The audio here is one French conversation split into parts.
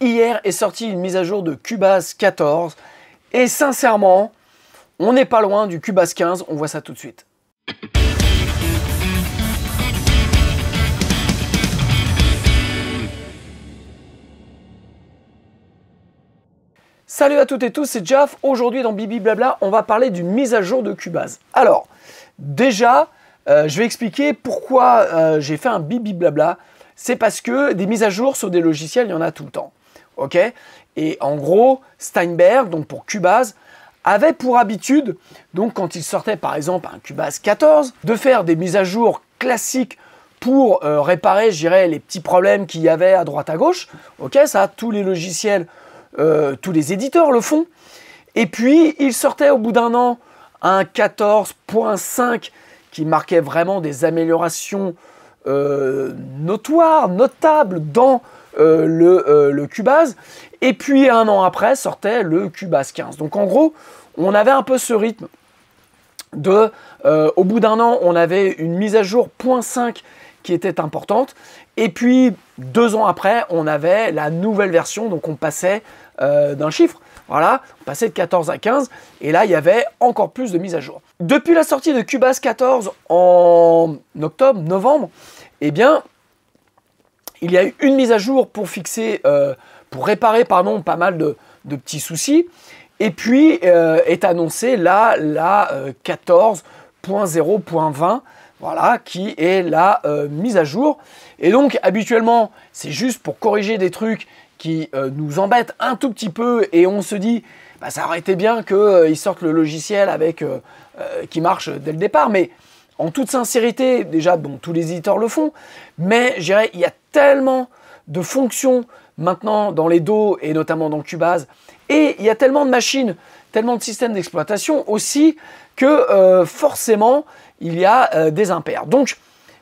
hier est sortie une mise à jour de Cubase 14 et sincèrement, on n'est pas loin du Cubase 15, on voit ça tout de suite. Salut à toutes et tous, c'est Jaf. Aujourd'hui dans Bibi Blabla, on va parler d'une mise à jour de Cubase. Alors, déjà, je vais expliquer pourquoi j'ai fait un Bibi Blabla. C'est parce que des mises à jour sur des logiciels, il y en a tout le temps. Ok? Et en gros, Steinberg, donc pour Cubase, avait pour habitude, donc quand il sortait par exemple un Cubase 14, de faire des mises à jour classiques pour réparer, je dirais, les petits problèmes qu'il y avait à droite à gauche. Ok, ça, tous les logiciels, tous les éditeurs le font. Et puis, il sortait au bout d'un an un 14.5 qui marquait vraiment des améliorations notoires, notables dans le Cubase. Et puis, un an après, sortait le Cubase 15. Donc, en gros, on avait un peu ce rythme de... au bout d'un an, on avait une mise à jour 0.5 qui était importante. Et puis, 2 ans après, on avait la nouvelle version. Donc, on passait d'un chiffre. Voilà, on passait de 14 à 15. Et là, il y avait encore plus de mises à jour. Depuis la sortie de Cubase 14 en octobre, novembre, eh bien, il y a eu une mise à jour pour fixer, pour réparer, pardon, pas mal de petits soucis. Et puis, est annoncée là, la 14.0.20. Voilà, qui est la mise à jour. Et donc, habituellement, c'est juste pour corriger des trucs qui nous embêtent un tout petit peu et on se dit, bah, ça aurait été bien qu'ils sortent le logiciel avec qui marche dès le départ. Mais en toute sincérité, déjà, bon, tous les éditeurs le font, mais je dirais, il y a tellement de fonctions maintenant dans les dos et notamment dans Cubase, et il y a tellement de machines, tellement de systèmes d'exploitation aussi que forcément, il y a des impairs. Donc,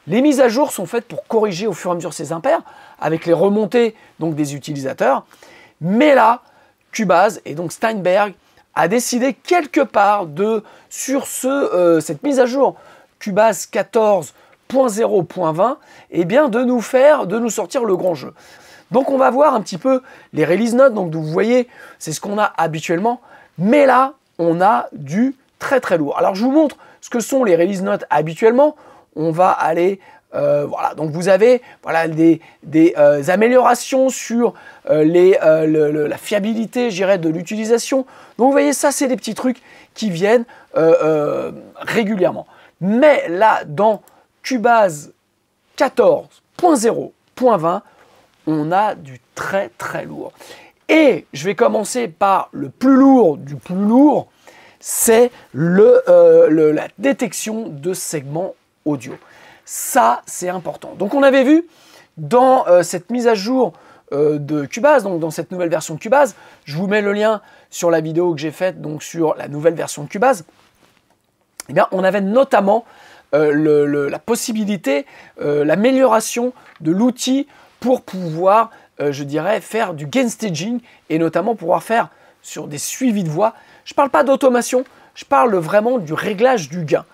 les mises à jour sont faites pour corriger au fur et à mesure ces impairs, avec les remontées donc, des utilisateurs. Mais là, Cubase et donc Steinberg a décidé quelque part de, sur cette mise à jour Cubase 14.0.20, eh bien de nous sortir le grand jeu. Donc on va voir un petit peu les release notes. Donc vous voyez, c'est ce qu'on a habituellement. Mais là, on a du très très lourd. Alors je vous montre ce que sont les release notes habituellement. On va aller, voilà, donc vous avez voilà, des améliorations sur la fiabilité, je dirais, de l'utilisation. Donc vous voyez, ça c'est des petits trucs qui viennent régulièrement. Mais là, dans Cubase 14.0.20, on a du très très lourd. Et je vais commencer par le plus lourd du plus lourd, c'est la détection de segments audio. Ça, c'est important. Donc, on avait vu dans cette mise à jour de Cubase, donc dans cette nouvelle version de Cubase, je vous mets le lien sur la vidéo que j'ai faite donc sur la nouvelle version de Cubase. Eh bien, on avait notamment la possibilité, l'amélioration de l'outil pour pouvoir, je dirais, faire du gain staging et notamment pouvoir faire sur des suivis de voix. Je ne parle pas d'automation, je parle vraiment du réglage du gain.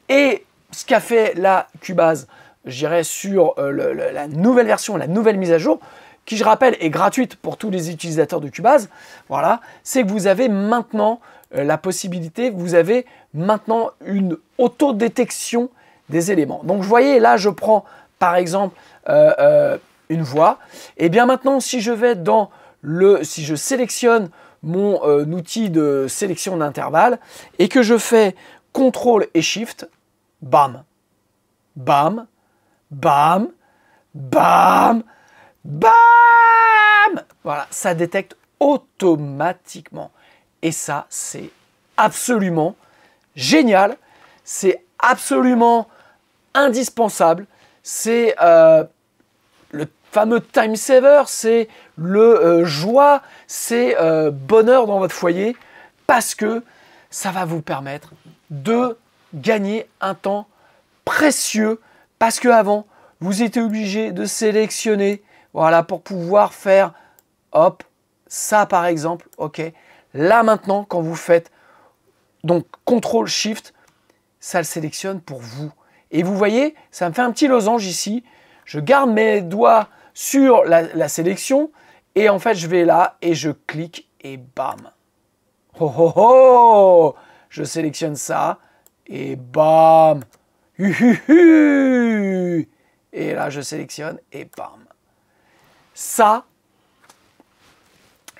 Et ce qu'a fait la Cubase, je dirais, sur la nouvelle version, la nouvelle mise à jour, qui, je rappelle, est gratuite pour tous les utilisateurs de Cubase, voilà, c'est que vous avez maintenant la possibilité, vous avez maintenant une autodétection des éléments. Donc, vous voyez, là, je prends, par exemple, une voix. Et bien maintenant, si je vais dans si je sélectionne mon outil de sélection d'intervalle et que je fais CTRL et SHIFT, bam, bam, bam, bam, bam. Voilà, ça détecte automatiquement. Et ça, c'est absolument génial. C'est absolument indispensable. C'est le fameux time saver, c'est le joie, c'est bonheur dans votre foyer parce que ça va vous permettre de gagner un temps précieux parce qu'avant, vous étiez obligé de sélectionner, voilà, pour pouvoir faire, hop, ça par exemple, ok. Là maintenant, quand vous faites donc CTRL-SHIFT, ça le sélectionne pour vous. Et vous voyez, ça me fait un petit losange ici. Je garde mes doigts sur la sélection Et en fait, je vais là et je clique et bam. Oh oh oh! Je sélectionne ça et bam. Et là, je sélectionne et bam. Ça,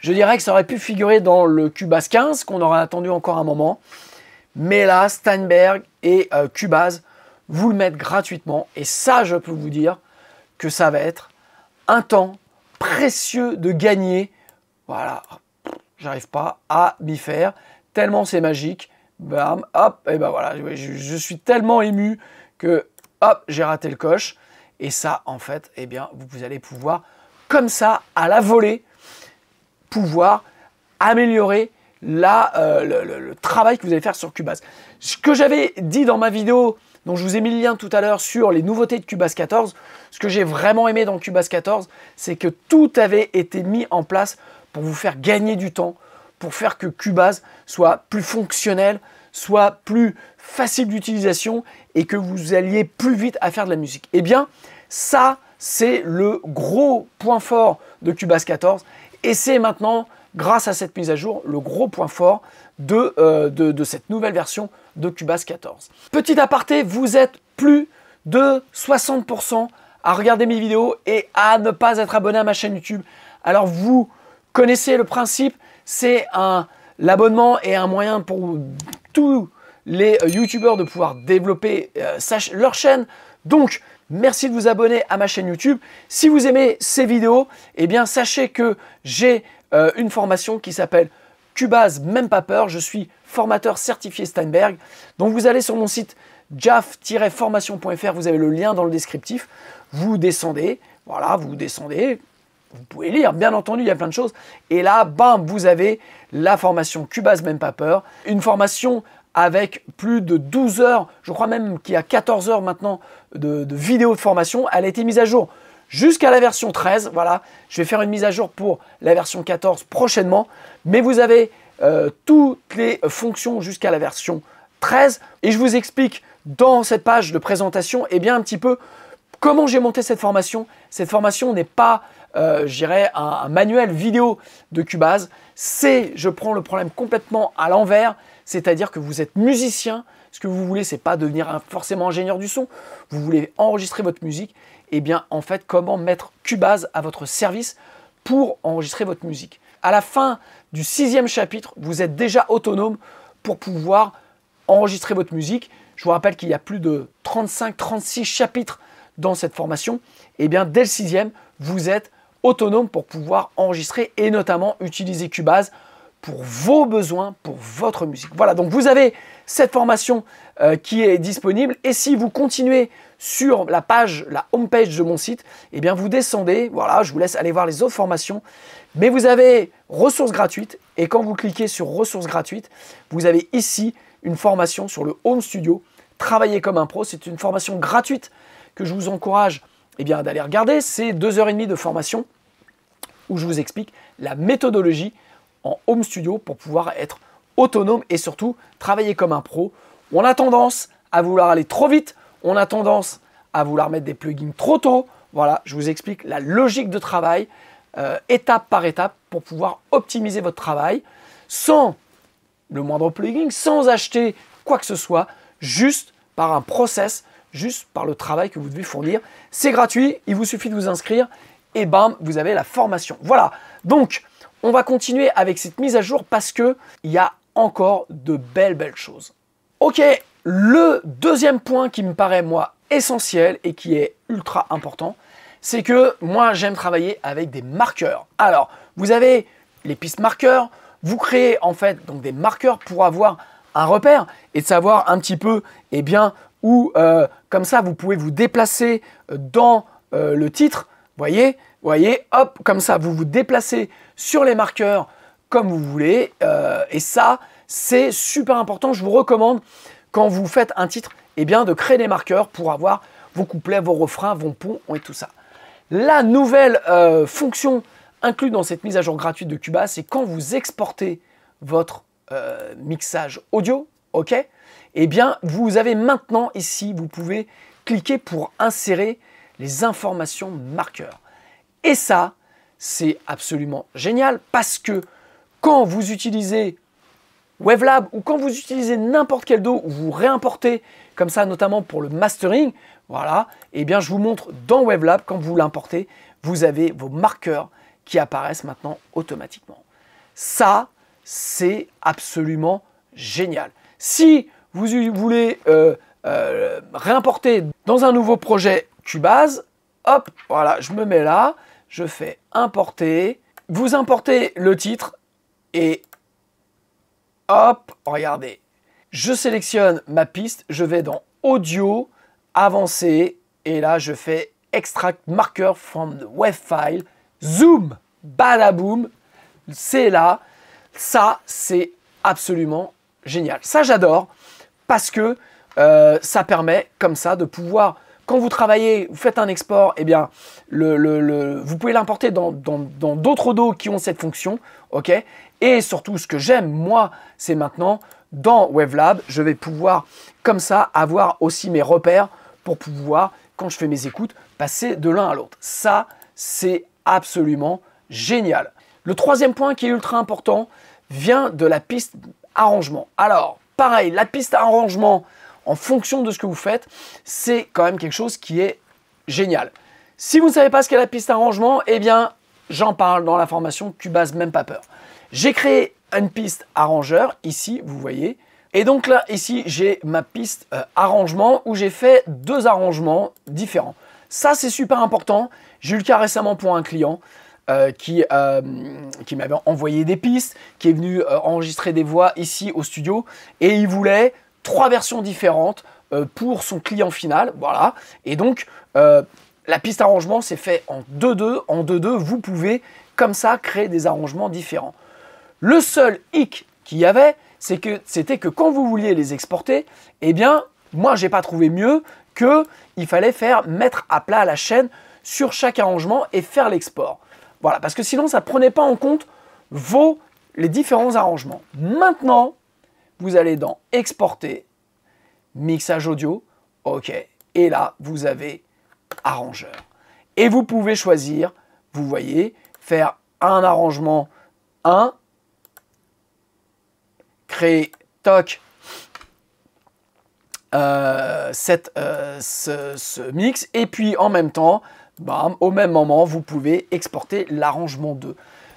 je dirais que ça aurait pu figurer dans le Cubase 15, qu'on aurait attendu encore un moment. Mais là, Steinberg et Cubase vous le mettent gratuitement. Et ça, je peux vous dire que ça va être un temps précieux de gagner. Voilà, j'arrive pas à m'y faire. Tellement c'est magique. Bam, hop, et ben voilà, je suis tellement ému que, hop, j'ai raté le coche. Et ça, en fait, eh bien, vous allez pouvoir, comme ça, à la volée, pouvoir améliorer le travail que vous allez faire sur Cubase. Ce que j'avais dit dans ma vidéo, dont je vous ai mis le lien tout à l'heure sur les nouveautés de Cubase 14, ce que j'ai vraiment aimé dans Cubase 14, c'est que tout avait été mis en place pour vous faire gagner du temps, pour faire que Cubase soit plus fonctionnel, soit plus facile d'utilisation et que vous alliez plus vite à faire de la musique. Eh bien, ça, c'est le gros point fort de Cubase 14 et c'est maintenant, grâce à cette mise à jour, le gros point fort de cette nouvelle version de Cubase 14. Petit aparté, vous êtes plus de 60% à regarder mes vidéos et à ne pas être abonné à ma chaîne YouTube. Alors vous connaissez le principe, c'est l'abonnement est un moyen pour tous les youtubeurs de pouvoir développer leur chaîne. Donc, merci de vous abonner à ma chaîne YouTube. Si vous aimez ces vidéos, eh bien sachez que j'ai une formation qui s'appelle Cubase Même Pas Peur. Je suis formateur certifié Steinberg. Donc vous allez sur mon site jaf-formation.fr, vous avez le lien dans le descriptif. Vous descendez, voilà, vous descendez. Vous pouvez lire, bien entendu, il y a plein de choses. Et là, bam, vous avez la formation Cubase Même Pas Peur. Une formation avec plus de 12 heures, je crois même qu'il y a 14 heures maintenant de vidéos de formation. Elle a été mise à jour jusqu'à la version 13. Voilà, je vais faire une mise à jour pour la version 14 prochainement. Mais vous avez toutes les fonctions jusqu'à la version 13. Et je vous explique dans cette page de présentation, eh bien, un petit peu comment j'ai monté cette formation. Cette formation n'est pas, je dirais, un manuel vidéo de Cubase. Je prends le problème complètement à l'envers. C'est-à-dire que vous êtes musicien, ce que vous voulez, c'est pas devenir forcément ingénieur du son, vous voulez enregistrer votre musique, et bien en fait, comment mettre Cubase à votre service pour enregistrer votre musique. À la fin du 6e chapitre, vous êtes déjà autonome pour pouvoir enregistrer votre musique. Je vous rappelle qu'il y a plus de 35-36 chapitres dans cette formation. Et bien dès le 6e, vous êtes autonome pour pouvoir enregistrer et notamment utiliser Cubase pour vos besoins, pour votre musique. Voilà, donc vous avez cette formation qui est disponible. Et si vous continuez sur la page, la homepage de mon site, eh bien vous descendez. Voilà, je vous laisse aller voir les autres formations. Mais vous avez ressources gratuites. Et quand vous cliquez sur ressources gratuites, vous avez ici une formation sur le Home Studio. Travailler comme un pro, c'est une formation gratuite que je vous encourage d'aller regarder. C'est 2h30 de formation où je vous explique la méthodologie en Home Studio pour pouvoir être autonome et surtout travailler comme un pro. On a tendance à vouloir aller trop vite, on a tendance à vouloir mettre des plugins trop tôt. Voilà, je vous explique la logique de travail étape par étape pour pouvoir optimiser votre travail sans le moindre plugin, sans acheter quoi que ce soit, juste par un process, juste par le travail que vous devez fournir. C'est gratuit, il vous suffit de vous inscrire et bam, vous avez la formation. Voilà, donc on va continuer avec cette mise à jour parce qu'il y a encore de belles choses. Ok, le deuxième point qui me paraît, moi, essentiel et qui est ultra important, c'est que moi, j'aime travailler avec des marqueurs. Alors, vous avez les pistes marqueurs, vous créez en fait donc des marqueurs pour avoir un repère et de savoir un petit peu où, comme ça, vous pouvez vous déplacer dans le titre, voyez, hop, comme ça, vous vous déplacez sur les marqueurs comme vous voulez. Et ça, c'est super important. Je vous recommande, quand vous faites un titre, de créer des marqueurs pour avoir vos couplets, vos refrains, vos ponts et tout ça. La nouvelle fonction inclue dans cette mise à jour gratuite de Cubase, c'est quand vous exportez votre mixage audio, ok, vous avez maintenant ici, vous pouvez cliquer pour insérer les informations marqueurs. Et ça, c'est absolument génial parce que quand vous utilisez Wavelab ou quand vous utilisez n'importe quel DAW ou vous réimportez comme ça, notamment pour le mastering, voilà, eh bien je vous montre dans Wavelab, quand vous l'importez, vous avez vos marqueurs qui apparaissent maintenant automatiquement. Ça, c'est absolument génial. Si vous voulez réimporter dans un nouveau projet Cubase, hop, voilà, je me mets là, je fais importer, vous importez le titre et hop, regardez, je sélectionne ma piste, je vais dans audio, avancer et là je fais extract marker from the wave file, zoom, badaboom, c'est là, ça c'est absolument génial. Ça j'adore parce que ça permet comme ça de pouvoir, quand vous travaillez, vous faites un export, eh bien vous pouvez l'importer dans d'autres DAW qui ont cette fonction, ok. Et surtout ce que j'aime moi, c'est maintenant dans Wavelab, je vais pouvoir comme ça avoir aussi mes repères pour pouvoir, quand je fais mes écoutes, passer de l'un à l'autre. Ça, c'est absolument génial. Le troisième point qui est ultra important vient de la piste arrangement. Alors, pareil, la piste arrangement, en fonction de ce que vous faites, c'est quand même quelque chose qui est génial. Si vous ne savez pas ce qu'est la piste arrangement, eh bien, j'en parle dans la formation Cubase Même Pas Peur. J'ai créé une piste arrangeur, ici, vous voyez. Et donc là, ici, j'ai ma piste arrangement où j'ai fait 2 arrangements différents. Ça, c'est super important. J'ai eu le cas récemment pour un client qui m'avait envoyé des pistes, qui est venu enregistrer des voix ici au studio. Et il voulait 3 versions différentes pour son client final. Voilà. Et donc, la piste arrangement, c'est fait en 2-2. En 2-2, vous pouvez, comme ça, créer des arrangements différents. Le seul hic qu'il y avait, c'était que quand vous vouliez les exporter, eh bien, moi, j'ai pas trouvé mieux qu'il fallait mettre à plat la chaîne sur chaque arrangement et faire l'export. Voilà, parce que sinon, ça ne prenait pas en compte les différents arrangements. Maintenant, vous allez dans Exporter, Mixage audio, OK. Et là, vous avez Arrangeur. Et vous pouvez choisir, vous voyez, faire un arrangement 1, créer, toc, ce mix, et puis en même temps, bam, au même moment, vous pouvez exporter l'arrangement 2.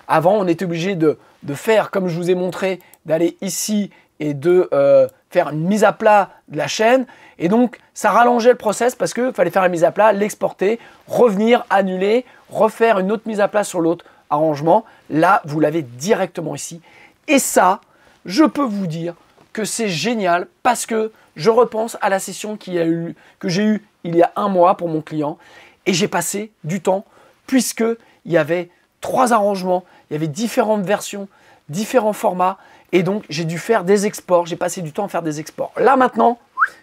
Avant, on était obligé de faire, comme je vous ai montré, d'aller ici et de faire une mise à plat de la chaîne. Et donc, ça rallongeait le process parce qu'il fallait faire la mise à plat, l'exporter, revenir, annuler, refaire une autre mise à plat sur l'autre arrangement. Là, vous l'avez directement ici. Et ça, je peux vous dire que c'est génial parce que je repense à la session que j'ai eue il y a 1 mois pour mon client et j'ai passé du temps puisqu'il y avait 3 arrangements, il y avait différentes versions, différents formats et donc j'ai dû faire des exports, j'ai passé du temps à faire des exports. Là maintenant,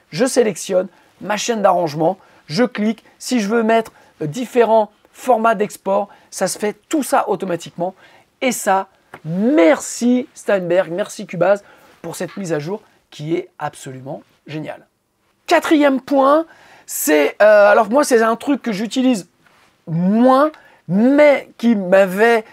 je sélectionne ma chaîne d'arrangement, je clique, si je veux mettre différents formats d'export, ça se fait tout ça automatiquement et ça, merci Steinberg, merci Cubase pour cette mise à jour qui est absolument géniale. 4e point, c'est, alors moi c'est un truc que j'utilise moins, mais qui m'avait,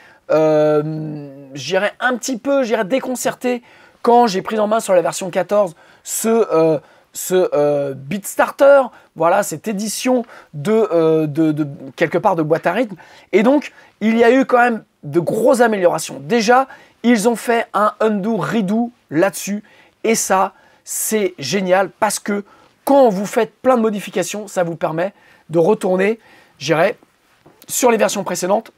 j'irais un petit peu, déconcerté quand j'ai pris en main sur la version 14 ce BeatStarter, voilà, cette édition de quelque part de boîte à rythme. Et donc, il y a eu quand même de grosses améliorations. Déjà, ils ont fait un undo redo là-dessus. Et ça, c'est génial parce que quand vous faites plein de modifications, ça vous permet de retourner, je dirais, sur les versions précédentes.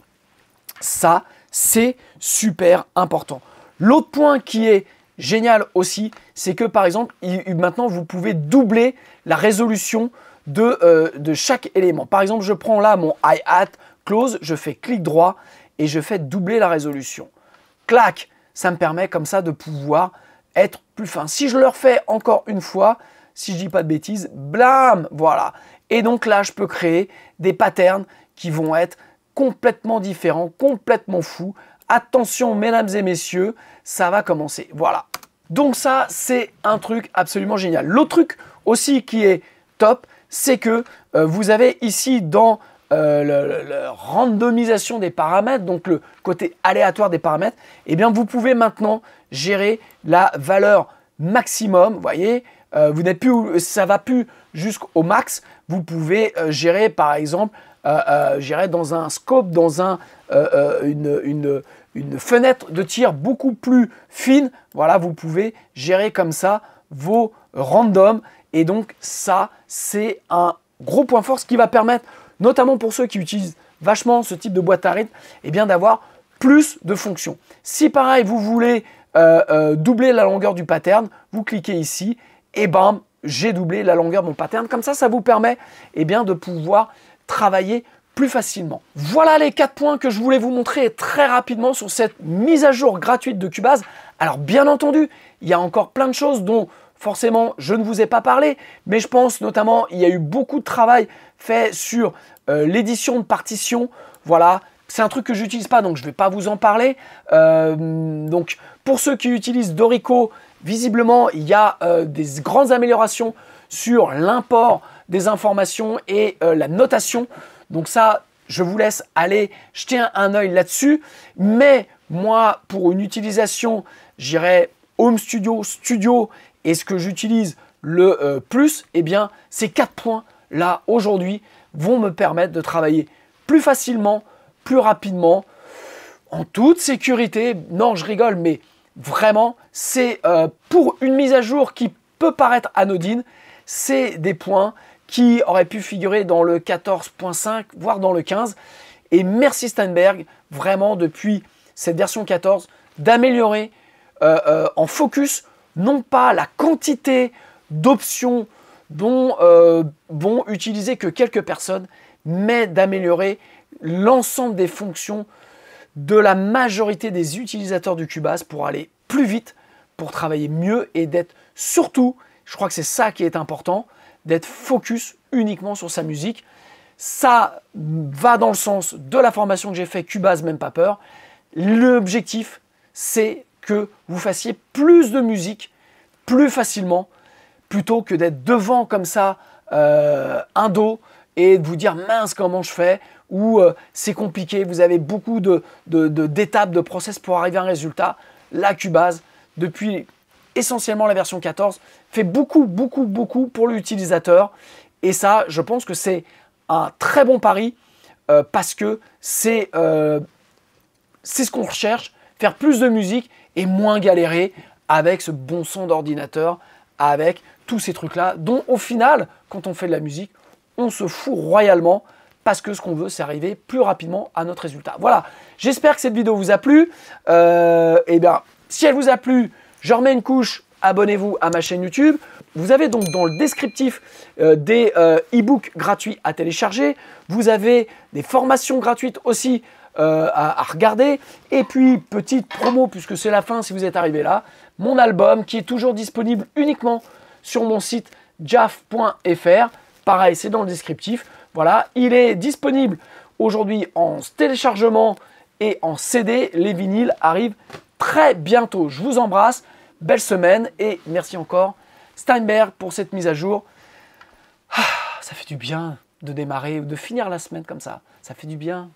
Ça, c'est super important. L'autre point qui est génial aussi, c'est que par exemple, maintenant, vous pouvez doubler la résolution de chaque élément. Par exemple, je prends là mon hi-hat close, je fais clic droit et je fais doubler la résolution. Clac, ça me permet comme ça de pouvoir être plus fin. Si je le refais encore une fois, si je dis pas de bêtises, blam, voilà. Et donc là, je peux créer des patterns qui vont être complètement différents, complètement fous. Attention, mesdames et messieurs, ça va commencer. Voilà. Donc ça, c'est un truc absolument génial. L'autre truc aussi qui est top, c'est que vous avez ici dans la randomisation des paramètres, donc le côté aléatoire des paramètres, eh bien vous pouvez maintenant gérer la valeur maximum. Vous voyez, vous n'êtes plus, ça va plus jusqu'au max. Vous pouvez gérer par exemple, gérer dans un scope, dans une fenêtre de tir beaucoup plus fine. Voilà, vous pouvez gérer comme ça vos randoms. Et donc ça, c'est un gros point fort, ce qui va permettre, notamment pour ceux qui utilisent vachement ce type de boîte à rythme, eh bien d'avoir plus de fonctions. Si pareil, vous voulez doubler la longueur du pattern, vous cliquez ici et bam, j'ai doublé la longueur de mon pattern. Comme ça vous permet eh bien, de pouvoir travailler plus facilement. Voilà les 4 points que je voulais vous montrer très rapidement sur cette mise à jour gratuite de Cubase. Alors bien entendu, il y a encore plein de choses dont forcément je ne vous ai pas parlé, mais je pense notamment il y a eu beaucoup de travail fait sur l'édition de partitions. Voilà, c'est un truc que je n'utilise pas, donc je ne vais pas vous en parler. Donc pour ceux qui utilisent Dorico, visiblement il y a des grandes améliorations sur l'import des informations et la notation. Donc ça, je vous laisse aller jeter un œil là-dessus. Mais moi, pour une utilisation, j'irai Home Studio, Studio, et ce que j'utilise le plus, eh bien, ces 4 points là aujourd'hui vont me permettre de travailler plus facilement, plus rapidement, en toute sécurité. Non, je rigole, mais vraiment, c'est pour une mise à jour qui peut paraître anodine, c'est des points qui auraient pu figurer dans le 14.5, voire dans le 15. Et merci Steinberg, vraiment depuis cette version 14, d'améliorer en focus, non pas la quantité d'options dont vont utiliser que quelques personnes, mais d'améliorer l'ensemble des fonctions de la majorité des utilisateurs du Cubase pour aller plus vite, pour travailler mieux et d'être surtout, je crois que c'est ça qui est important, d'être focus uniquement sur sa musique. Ça va dans le sens de la formation que j'ai fait Cubase, même pas peur. L'objectif, c'est que vous fassiez plus de musique plus facilement, plutôt que d'être devant comme ça un dos et de vous dire mince comment je fais, ou c'est compliqué, vous avez beaucoup d'étapes, de process pour arriver à un résultat. La Cubase, depuis essentiellement la version 14, fait beaucoup pour l'utilisateur. Et ça, je pense que c'est un très bon pari parce que c'est ce qu'on recherche, faire plus de musique et moins galérer avec ce bon son d'ordinateur, avec tous ces trucs-là, dont au final, quand on fait de la musique, on se fout royalement parce que ce qu'on veut, c'est arriver plus rapidement à notre résultat. Voilà, j'espère que cette vidéo vous a plu. Et bien, si elle vous a plu, je remets une couche, abonnez-vous à ma chaîne YouTube. Vous avez donc dans le descriptif des e-books gratuits à télécharger. Vous avez des formations gratuites aussi à regarder. Et puis, petite promo, puisque c'est la fin si vous êtes arrivé là, mon album qui est toujours disponible uniquement sur mon site jaf.fr. Pareil, c'est dans le descriptif. Voilà, il est disponible aujourd'hui en téléchargement et en CD. Les vinyles arrivent très bientôt. Je vous embrasse. Belle semaine et merci encore Steinberg pour cette mise à jour. Ça fait du bien de démarrer ou de finir la semaine comme ça. Ça fait du bien.